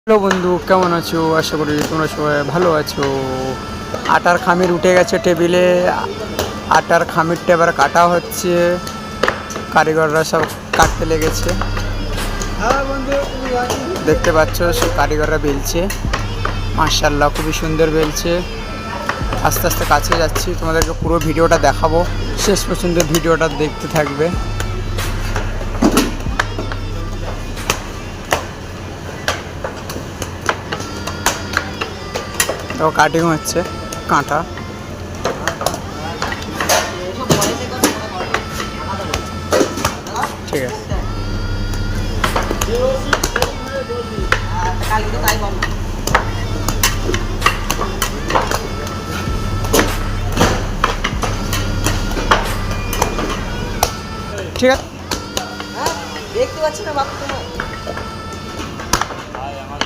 Hello বন্ধু, কেমন আছো? আশা করি তোমরা সবাই ভালো আছো। আটার খামির উঠে গেছে টেবিলে। আটার খামিরটা এবার কাটা হচ্ছে, কারিগররা সব কাটতে লেগেছে। দেখতে পাচ্ছ সব কারিগররা বেলছে, মাশাআল্লাহ খুবই সুন্দর বেলছে। আস্তে আস্তে কাছে যাচ্ছি, তোমাদেরকে পুরো ভিডিওটা দেখাবো, শেষ পর্যন্ত ভিডিওটা দেখতে থাকবে। তো কাটিং হচ্ছে কাঁটা। ঠিক আছে, ঠিক আছে। দেখতে পাচ্ছি না বাপ তোমার।